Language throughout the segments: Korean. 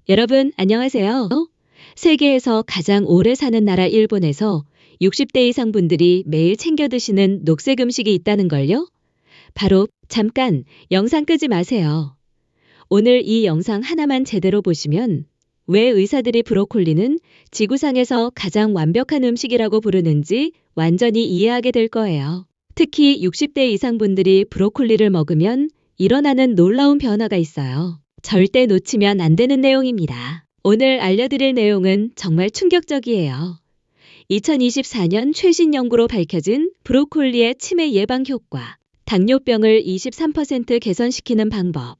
여러분, 안녕하세요. 세계에서 가장 오래 사는 나라 일본에서 60대 이상 분들이 매일 챙겨 드시는 녹색 음식이 있다는 걸요? 바로 잠깐 영상 끄지 마세요. 오늘 이 영상 하나만 제대로 보시면 왜 의사들이 브로콜리는 지구상에서 가장 완벽한 음식이라고 부르는지 완전히 이해하게 될 거예요. 특히 60대 이상 분들이 브로콜리를 먹으면 일어나는 놀라운 변화가 있어요. 절대 놓치면 안 되는 내용입니다. 오늘 알려드릴 내용은 정말 충격적이에요. 2024년 최신 연구로 밝혀진 브로콜리의 치매 예방 효과, 당뇨병을 23% 개선시키는 방법,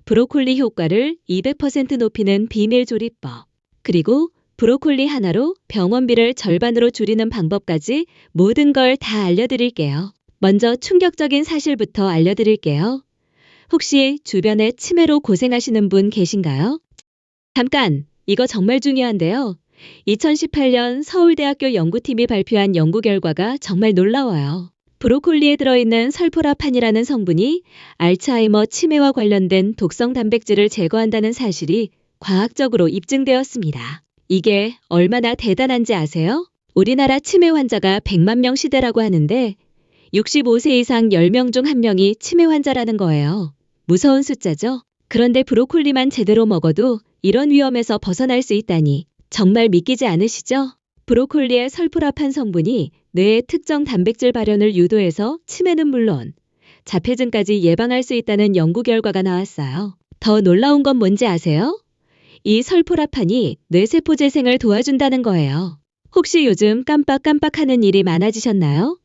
브로콜리 효과를 200% 높이는 비밀 조리법, 그리고 브로콜리 하나로 병원비를 절반으로 줄이는 방법까지 모든 걸 다 알려드릴게요. 먼저 충격적인 사실부터 알려드릴게요. 혹시 주변에 치매로 고생하시는 분 계신가요? 잠깐, 이거 정말 중요한데요. 2018년 서울대학교 연구팀이 발표한 연구 결과가 정말 놀라워요. 브로콜리에 들어있는 설포라판이라는 성분이 알츠하이머 치매와 관련된 독성 단백질을 제거한다는 사실이 과학적으로 입증되었습니다. 이게 얼마나 대단한지 아세요? 우리나라 치매 환자가 100만 명 시대라고 하는데 65세 이상 10명 중 1명이 치매 환자라는 거예요. 무서운 숫자죠? 그런데 브로콜리만 제대로 먹어도 이런 위험에서 벗어날 수 있다니 정말 믿기지 않으시죠? 브로콜리의 설포라판 성분이 뇌의 특정 단백질 발현을 유도해서 치매는 물론 자폐증까지 예방할 수 있다는 연구 결과가 나왔어요. 더 놀라운 건 뭔지 아세요? 이 설포라판이 뇌세포 재생을 도와준다는 거예요. 혹시 요즘 깜빡깜빡하는 일이 많아지셨나요?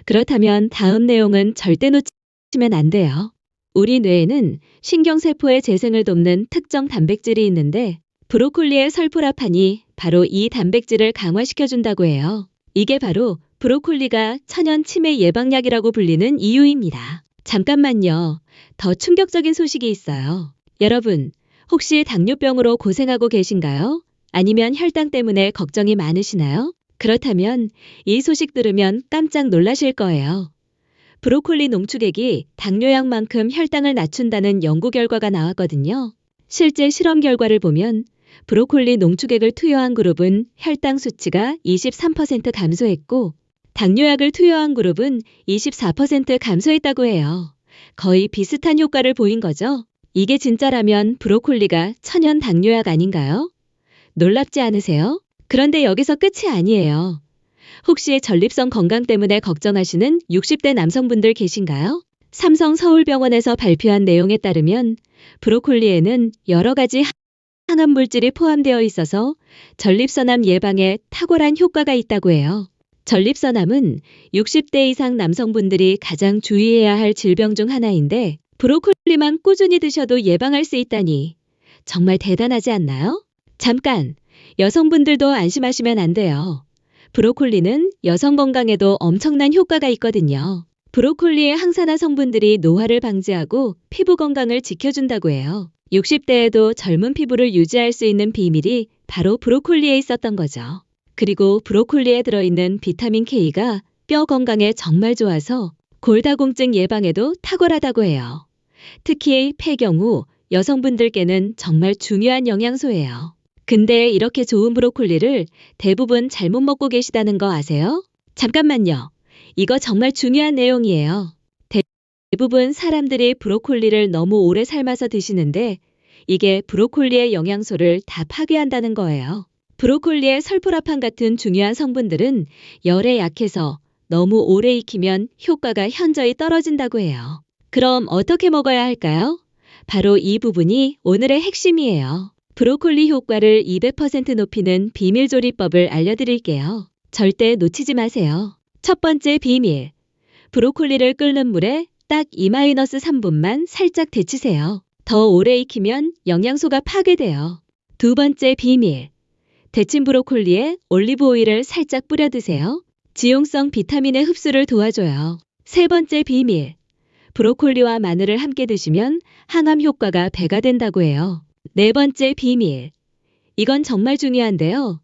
그렇다면 다음 내용은 절대 놓치면 안 돼요. 우리 뇌에는 신경세포의 재생을 돕는 특정 단백질이 있는데 브로콜리의 설포라판이 바로 이 단백질을 강화시켜준다고 해요. 이게 바로 브로콜리가 천연 치매 예방약이라고 불리는 이유입니다. 잠깐만요. 더 충격적인 소식이 있어요. 여러분, 혹시 당뇨병으로 고생하고 계신가요? 아니면 혈당 때문에 걱정이 많으시나요? 그렇다면 이 소식 들으면 깜짝 놀라실 거예요. 브로콜리 농축액이 당뇨약만큼 혈당을 낮춘다는 연구 결과가 나왔거든요. 실제 실험 결과를 보면 브로콜리 농축액을 투여한 그룹은 혈당 수치가 23% 감소했고 당뇨약을 투여한 그룹은 24% 감소했다고 해요. 거의 비슷한 효과를 보인 거죠. 이게 진짜라면 브로콜리가 천연 당뇨약 아닌가요? 놀랍지 않으세요? 그런데 여기서 끝이 아니에요. 혹시 전립선 건강 때문에 걱정하시는 60대 남성분들 계신가요? 삼성 서울병원에서 발표한 내용에 따르면 브로콜리에는 여러 가지 항암 물질이 포함되어 있어서 전립선암 예방에 탁월한 효과가 있다고 해요. 전립선암은 60대 이상 남성분들이 가장 주의해야 할 질병 중 하나인데 브로콜리만 꾸준히 드셔도 예방할 수 있다니 정말 대단하지 않나요? 잠깐, 여성분들도 안심하시면 안 돼요. 브로콜리는 여성 건강에도 엄청난 효과가 있거든요. 브로콜리의 항산화 성분들이 노화를 방지하고 피부 건강을 지켜준다고 해요. 60대에도 젊은 피부를 유지할 수 있는 비밀이 바로 브로콜리에 있었던 거죠. 그리고 브로콜리에 들어있는 비타민 K가 뼈 건강에 정말 좋아서 골다공증 예방에도 탁월하다고 해요. 특히 폐경 후 여성분들께는 정말 중요한 영양소예요. 근데 이렇게 좋은 브로콜리를 대부분 잘못 먹고 계시다는 거 아세요? 잠깐만요. 이거 정말 중요한 내용이에요. 대부분 사람들이 브로콜리를 너무 오래 삶아서 드시는데 이게 브로콜리의 영양소를 다 파괴한다는 거예요. 브로콜리의 설포라판 같은 중요한 성분들은 열에 약해서 너무 오래 익히면 효과가 현저히 떨어진다고 해요. 그럼 어떻게 먹어야 할까요? 바로 이 부분이 오늘의 핵심이에요. 브로콜리 효과를 200% 높이는 비밀 조리법을 알려드릴게요. 절대 놓치지 마세요. 첫 번째 비밀. 브로콜리를 끓는 물에 딱 2-3분만 살짝 데치세요. 더 오래 익히면 영양소가 파괴돼요. 두 번째 비밀. 데친 브로콜리에 올리브 오일을 살짝 뿌려 드세요. 지용성 비타민의 흡수를 도와줘요. 세 번째 비밀. 브로콜리와 마늘을 함께 드시면 항암 효과가 배가 된다고 해요. 네 번째 비밀. 이건 정말 중요한데요.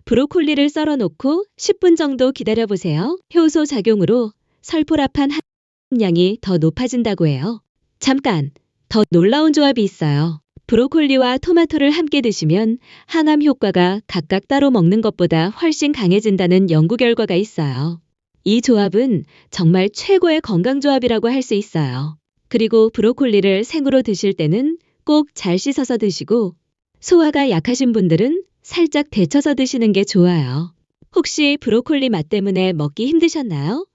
브로콜리를 썰어놓고 10분 정도 기다려보세요. 효소 작용으로 설포라판 함량이 더 높아진다고 해요. 잠깐, 더 놀라운 조합이 있어요. 브로콜리와 토마토를 함께 드시면 항암 효과가 각각 따로 먹는 것보다 훨씬 강해진다는 연구 결과가 있어요. 이 조합은 정말 최고의 건강 조합이라고 할 수 있어요. 그리고 브로콜리를 생으로 드실 때는 꼭 잘 씻어서 드시고 소화가 약하신 분들은 살짝 데쳐서 드시는 게 좋아요. 혹시 브로콜리 맛 때문에 먹기 힘드셨나요?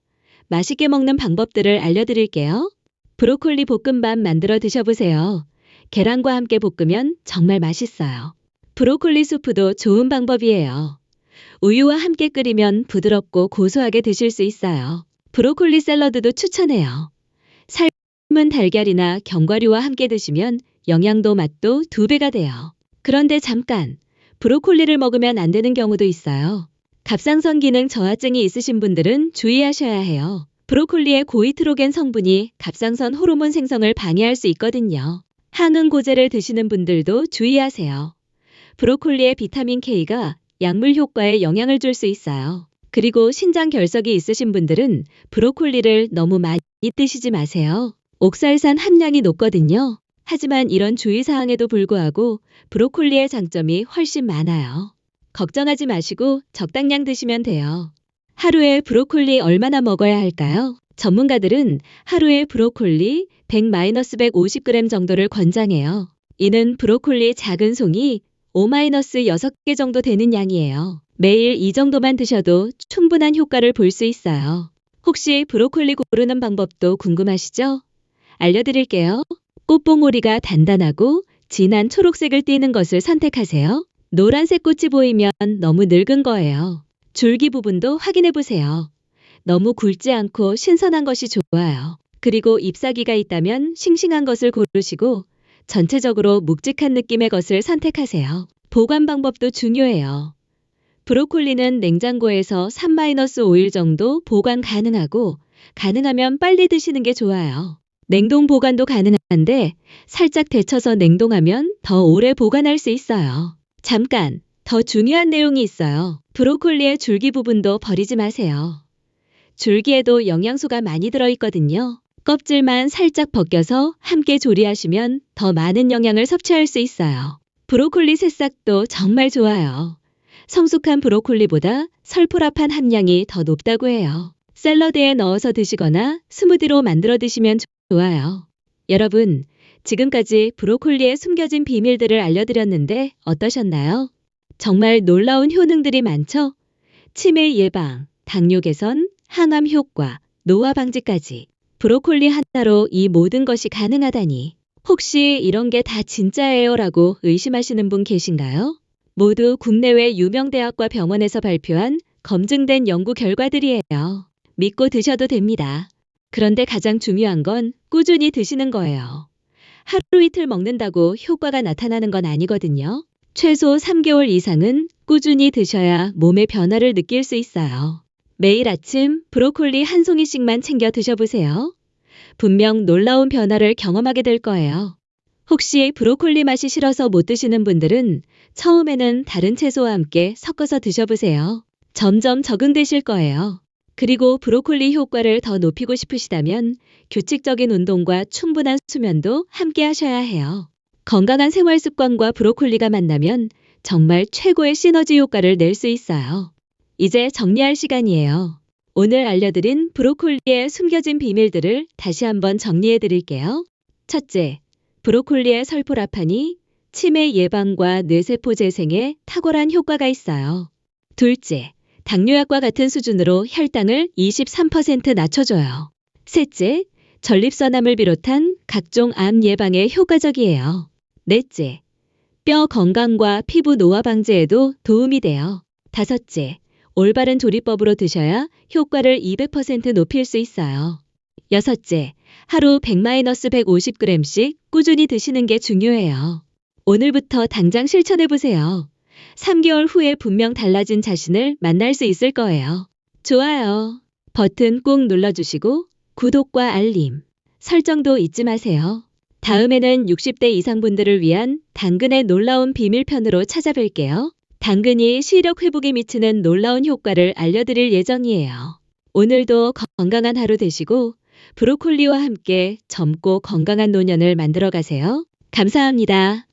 맛있게 먹는 방법들을 알려드릴게요. 브로콜리 볶음밥 만들어 드셔보세요. 계란과 함께 볶으면 정말 맛있어요. 브로콜리 수프도 좋은 방법이에요. 우유와 함께 끓이면 부드럽고 고소하게 드실 수 있어요. 브로콜리 샐러드도 추천해요. 삶은 달걀이나 견과류와 함께 드시면 영양도 맛도 2배가 돼요. 그런데 잠깐, 브로콜리를 먹으면 안 되는 경우도 있어요. 갑상선 기능 저하증이 있으신 분들은 주의하셔야 해요. 브로콜리의 고이트로겐 성분이 갑상선 호르몬 생성을 방해할 수 있거든요. 항응고제를 드시는 분들도 주의하세요. 브로콜리의 비타민 K가 약물 효과에 영향을 줄 수 있어요. 그리고 신장 결석이 있으신 분들은 브로콜리를 너무 많이 드시지 마세요. 옥살산 함량이 높거든요. 하지만 이런 주의사항에도 불구하고 브로콜리의 장점이 훨씬 많아요. 걱정하지 마시고 적당량 드시면 돼요. 하루에 브로콜리 얼마나 먹어야 할까요? 전문가들은 하루에 브로콜리 100-150g 정도를 권장해요. 이는 브로콜리 작은 송이 5-6개 정도 되는 양이에요. 매일 이 정도만 드셔도 충분한 효과를 볼 수 있어요. 혹시 브로콜리 고르는 방법도 궁금하시죠? 알려드릴게요. 꽃봉오리가 단단하고 진한 초록색을 띠는 것을 선택하세요. 노란색 꽃이 보이면 너무 늙은 거예요. 줄기 부분도 확인해 보세요. 너무 굵지 않고 신선한 것이 좋아요. 그리고 잎사귀가 있다면 싱싱한 것을 고르시고 전체적으로 묵직한 느낌의 것을 선택하세요. 보관 방법도 중요해요. 브로콜리는 냉장고에서 3-5일 정도 보관 가능하고 가능하면 빨리 드시는 게 좋아요. 냉동 보관도 가능한데 살짝 데쳐서 냉동하면 더 오래 보관할 수 있어요. 잠깐, 더 중요한 내용이 있어요. 브로콜리의 줄기 부분도 버리지 마세요. 줄기에도 영양소가 많이 들어있거든요. 껍질만 살짝 벗겨서 함께 조리하시면 더 많은 영양을 섭취할 수 있어요. 브로콜리 새싹도 정말 좋아요. 성숙한 브로콜리보다 설포라판 함량이 더 높다고 해요. 샐러드에 넣어서 드시거나 스무디로 만들어 드시면 좋아요. 여러분, 지금까지 브로콜리의 숨겨진 비밀들을 알려드렸는데 어떠셨나요? 정말 놀라운 효능들이 많죠? 치매 예방, 당뇨 개선, 항암 효과, 노화 방지까지 브로콜리 하나로 이 모든 것이 가능하다니. 혹시 이런 게 다 진짜예요? 라고 의심하시는 분 계신가요? 모두 국내외 유명 대학과 병원에서 발표한 검증된 연구 결과들이에요. 믿고 드셔도 됩니다. 그런데 가장 중요한 건 꾸준히 드시는 거예요. 하루 이틀 먹는다고 효과가 나타나는 건 아니거든요. 최소 3개월 이상은 꾸준히 드셔야 몸의 변화를 느낄 수 있어요. 매일 아침 브로콜리 한 송이씩만 챙겨 드셔보세요. 분명 놀라운 변화를 경험하게 될 거예요. 혹시 브로콜리 맛이 싫어서 못 드시는 분들은 처음에는 다른 채소와 함께 섞어서 드셔보세요. 점점 적응되실 거예요. 그리고 브로콜리 효과를 더 높이고 싶으시다면 규칙적인 운동과 충분한 수면도 함께 하셔야 해요. 건강한 생활 습관과 브로콜리가 만나면 정말 최고의 시너지 효과를 낼 수 있어요. 이제 정리할 시간이에요. 오늘 알려드린 브로콜리의 숨겨진 비밀들을 다시 한번 정리해 드릴게요. 첫째, 브로콜리의 설포라판이 치매 예방과 뇌세포 재생에 탁월한 효과가 있어요. 둘째, 당뇨약과 같은 수준으로 혈당을 23% 낮춰줘요. 셋째, 전립선암을 비롯한 각종 암 예방에 효과적이에요. 넷째, 뼈 건강과 피부 노화 방지에도 도움이 돼요. 다섯째, 올바른 조리법으로 드셔야 효과를 200% 높일 수 있어요. 여섯째, 하루 100-150g씩 꾸준히 드시는 게 중요해요. 오늘부터 당장 실천해보세요. 3개월 후에 분명 달라진 자신을 만날 수 있을 거예요. 좋아요 버튼 꾹 눌러주시고 구독과 알림, 설정도 잊지 마세요. 다음에는 60대 이상 분들을 위한 당근의 놀라운 비밀편으로 찾아뵐게요. 당근이 시력 회복에 미치는 놀라운 효과를 알려드릴 예정이에요. 오늘도 건강한 하루 되시고 브로콜리와 함께 젊고 건강한 노년을 만들어 가세요. 감사합니다.